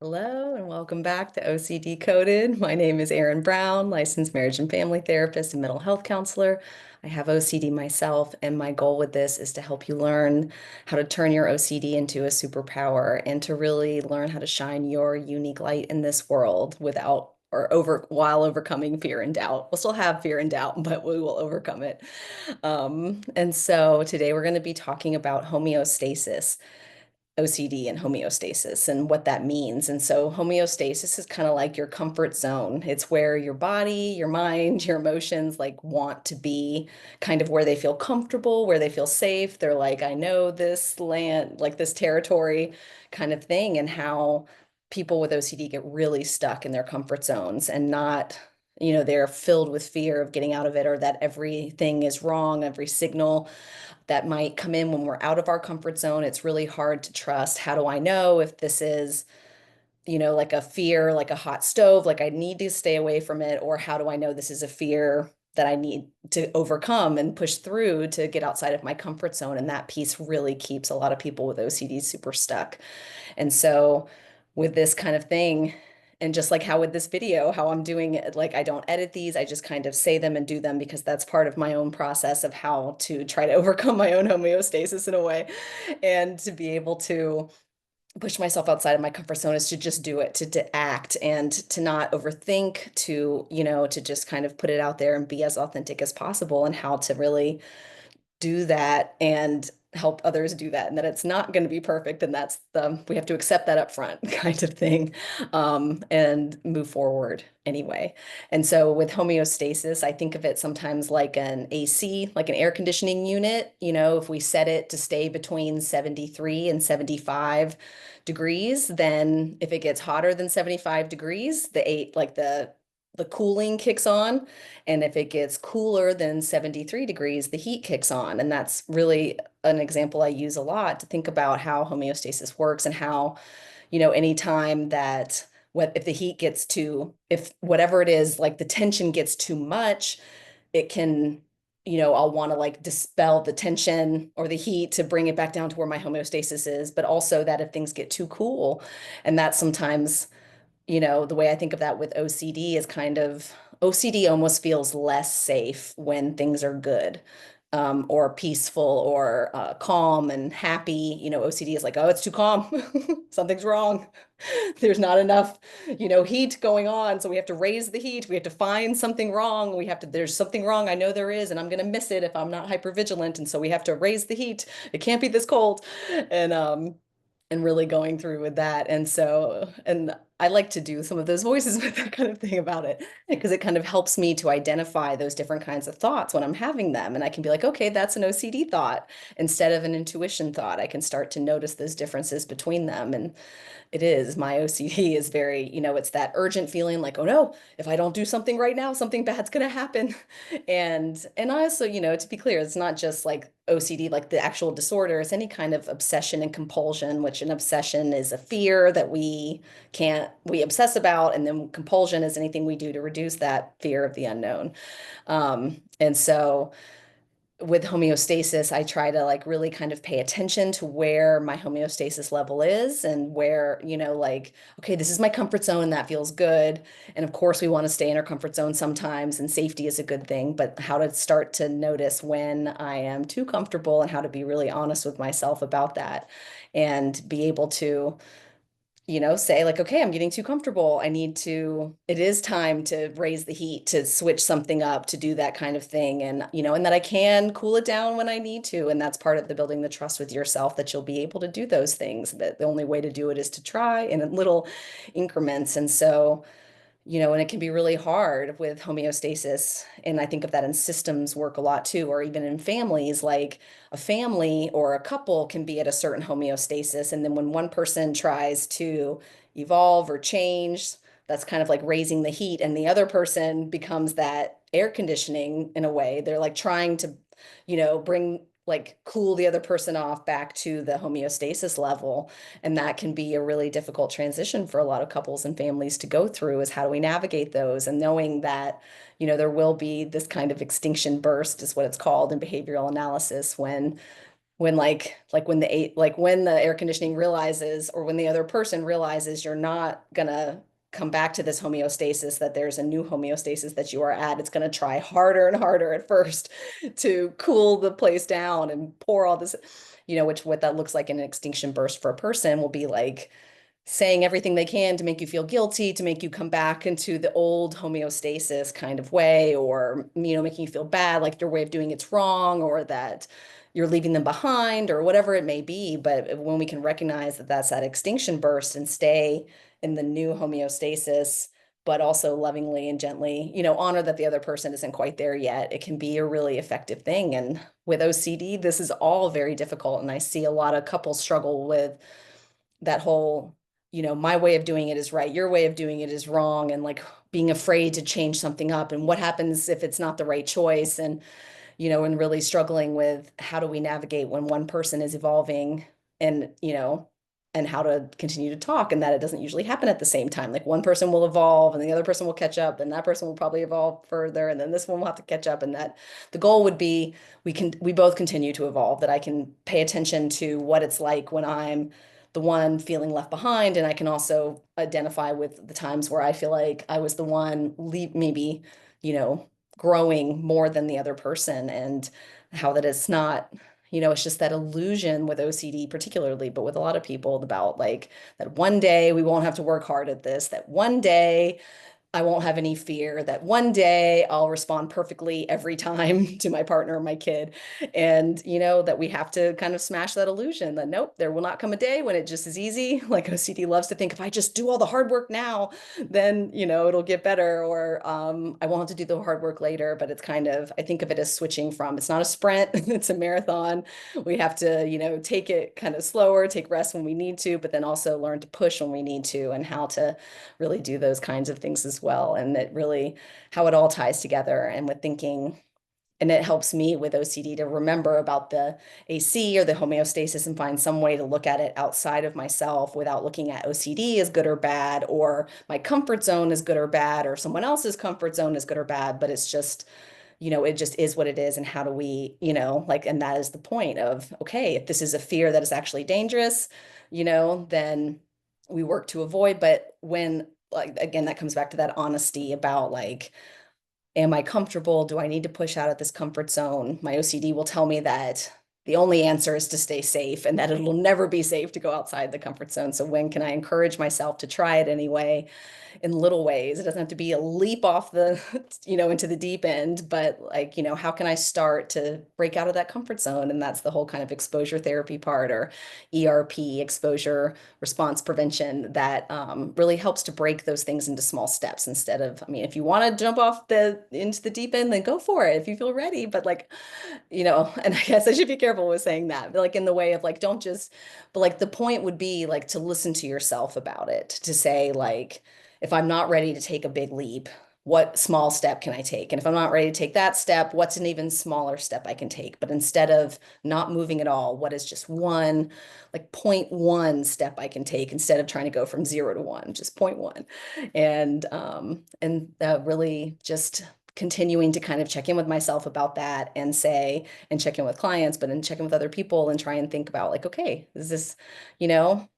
Hello and welcome back to OCD Coded. My name is Erin Brown, licensed marriage and family therapist and mental health counselor. I have OCD myself, and my goal with this is to help you learn how to turn your OCD into a superpower and to really learn how to shine your unique light in this world without or over while overcoming fear and doubt. We'll still have fear and doubt, but we will overcome it. And so today we're going to be talking about homeostasis. OCD and homeostasis and what that means. And so homeostasis is kind of like your comfort zone. It's where your body, your mind, your emotions like want to be, kind of where they feel comfortable, where they feel safe. They're like, I know this land, like this territory kind of thing, and how people with OCD get really stuck in their comfort zones and not, they're filled with fear of getting out of it, or that everything is wrong, every signal that might come in when we're out of our comfort zone. It's really hard to trust. How do I know if this is, like a fear, like a hot stove, like I need to stay away from it? Or how do I know this is a fear that I need to overcome and push through to get outside of my comfort zone? And that piece really keeps a lot of people with OCD super stuck. And so with this kind of thing, and just like how with this video, how I'm doing it, like I don't edit these, I just kind of say them and do them because that's part of my own process of how to try to overcome my own homeostasis in a way, and to be able to push myself outside of my comfort zone is to just do it, to act and to not overthink, to just kind of put it out there and be as authentic as possible, and how to really do that and help others do that, and that it's not going to be perfect, and that's we have to accept that up front kind of thing, and move forward anyway. And so with homeostasis, I think of it sometimes like an AC, like an air conditioning unit. If we set it to stay between 73 and 75 degrees, then if it gets hotter than 75 degrees, the cooling kicks on. And if it gets cooler than 73 degrees, the heat kicks on. And that's really an example I use a lot to think about how homeostasis works, and how, anytime that what if the heat gets too, if whatever it is, like the tension gets too much, it can, I'll want to like dispel the tension or the heat to bring it back down to where my homeostasis is. But also that if things get too cool, and that sometimes, the way I think of that with OCD is kind of OCD almost feels less safe when things are good, or peaceful, or calm and happy. OCD is like, oh, it's too calm. Something's wrong. There's not enough, heat going on. So we have to raise the heat. We have to find something wrong. There's something wrong. I know there is, and I'm going to miss it if I'm not hypervigilant. And so we have to raise the heat. It can't be this cold. And really going through with that. And I like to do some of those voices with that kind of thing about it, because it kind of helps me to identify those different kinds of thoughts when I'm having them. And I can be like, okay, that's an OCD thought instead of an intuition thought. I can start to notice those differences between them. And it is, my OCD is very, it's that urgent feeling like, oh no, if I don't do something right now, something bad's gonna happen. And also, to be clear, it's not just like OCD, like the actual disorder. It's any kind of obsession and compulsion, which an obsession is a fear that we obsess about, and then compulsion is anything we do to reduce that fear of the unknown. And so with homeostasis, I try to like really kind of pay attention to where my homeostasis level is, and where, like, okay, this is my comfort zone. That feels good. And of course, we want to stay in our comfort zone sometimes, and safety is a good thing, but how to start to notice when I am too comfortable, and how to be really honest with myself about that, and be able to say like, okay, I'm getting too comfortable. It is time to raise the heat, to switch something up, to do that kind of thing. And, and that I can cool it down when I need to. And that's part of the building the trust with yourself, that you'll be able to do those things, that the only way to do it is to try in little increments. And so, and it can be really hard with homeostasis. And I think of that in systems work a lot too, or even in families, like a family or a couple can be at a certain homeostasis. And then when one person tries to evolve or change, that's kind of like raising the heat. And the other person becomes that air conditioning in a way. They're like trying to, bring like cool the other person off back to the homeostasis level. And that can be a really difficult transition for a lot of couples and families to go through, is how do we navigate those? And knowing that, there will be this kind of extinction burst is what it's called in behavioral analysis, when when when the air conditioning realizes, or when the other person realizes you're not gonna come back to this homeostasis, that there's a new homeostasis that you are at, it's going to try harder and harder at first to cool the place down and pour all this, which what that looks like in an extinction burst for a person will be like saying everything they can to make you feel guilty, to make you come back into the old homeostasis kind of way, or, making you feel bad, like your way of doing it's wrong, or that you're leaving them behind, or whatever it may be. But when we can recognize that that's that extinction burst and stay in the new homeostasis, but also lovingly and gently, honor that the other person isn't quite there yet, it can be a really effective thing. And with OCD, this is all very difficult. And I see a lot of couples struggle with that whole, my way of doing it is right, your way of doing it is wrong, and like being afraid to change something up, and what happens if it's not the right choice, and really struggling with how do we navigate when one person is evolving, and and how to continue to talk, and that it doesn't usually happen at the same time. Like one person will evolve and the other person will catch up, and that person will probably evolve further, and then this one will have to catch up, and that the goal would be we both continue to evolve, that I can pay attention to what it's like when I'm the one feeling left behind, and I can also identify with the times where I feel like I was the one maybe, you know, growing more than the other person, and how that it's not, it's just that illusion with OCD particularly, but with a lot of people, about like that one day we won't have to work hard at this, that one day I won't have any fear, that one day I'll respond perfectly every time to my partner or my kid. And, that we have to kind of smash that illusion that nope, there will not come a day when it just is easy. Like OCD loves to think, if I just do all the hard work now, then, it'll get better, or I won't have to do the hard work later. But it's kind of, I think of it as switching from, it's not a sprint, it's a marathon. We have to, take it kind of slower, take rest when we need to, but then also learn to push when we need to, and how to really do those kinds of things as well. And that really how it all ties together. And with thinking, and it helps me with OCD to remember about the AC or the homeostasis, and find some way to look at it outside of myself without looking at OCD as good or bad, or my comfort zone is good or bad, or someone else's comfort zone is good or bad. But it's just, it just is what it is. And how do we, like, and that is the point of, okay, if this is a fear that is actually dangerous, then we work to avoid. But when, like, again, that comes back to that honesty about like, am I comfortable? Do I need to push out of this comfort zone? My OCD will tell me that the only answer is to stay safe, and that it'll never be safe to go outside the comfort zone. So when can I encourage myself to try it anyway, in little ways? It doesn't have to be a leap off the, into the deep end, but like, how can I start to break out of that comfort zone? And that's the whole kind of exposure therapy part, or ERP, exposure response prevention, that really helps to break those things into small steps, instead of, I mean, if you want to jump off into the deep end, then go for it if you feel ready. But like, and I guess I should be careful with saying that, but like in the way of like, don't just, but like the point would be like to listen to yourself about it, to say like, if I'm not ready to take a big leap, what small step can I take? And if I'm not ready to take that step, what's an even smaller step I can take? But instead of not moving at all, what is just one, like 0.1 step I can take, instead of trying to go from 0 to 1, just 0.1. And really just continuing to kind of check in with myself about that, and say, and check in with clients, but then check in with other people, and try and think about like, okay, is this, you know,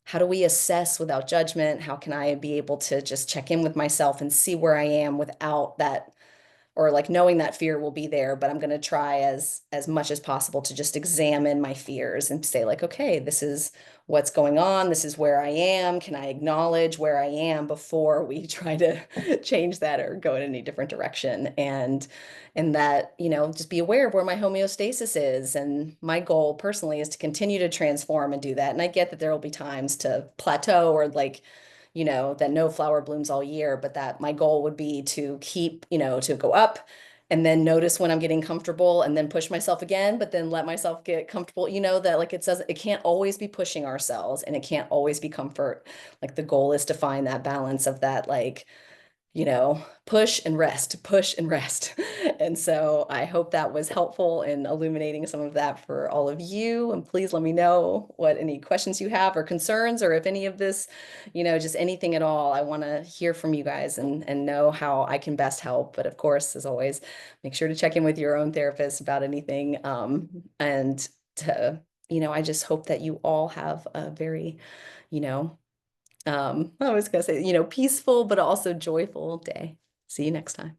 how do we assess without judgment? How can I be able to just check in with myself and see where I am without that, or like knowing that fear will be there, but I'm going to try as much as possible to just examine my fears and say like, okay, this is what's going on. This is where I am. Can I acknowledge where I am before we try to change that or go in any different direction? And that, just be aware of where my homeostasis is. And my goal personally is to continue to transform and do that. And I get that there will be times to plateau, or like, that no flower blooms all year, but that my goal would be to keep, to go up, and then notice when I'm getting comfortable, and then push myself again, but then let myself get comfortable, that like it says, it can't always be pushing ourselves, and it can't always be comfort. Like the goal is to find that balance of that, like, push and rest, push and rest. And so I hope that was helpful in illuminating some of that for all of you. And please let me know what any questions you have or concerns, or if any of this, just anything at all. I want to hear from you guys, and know how I can best help. But of course, as always, make sure to check in with your own therapist about anything. And to, I just hope that you all have a very, you know, I was gonna say, peaceful, but also joyful day. See you next time.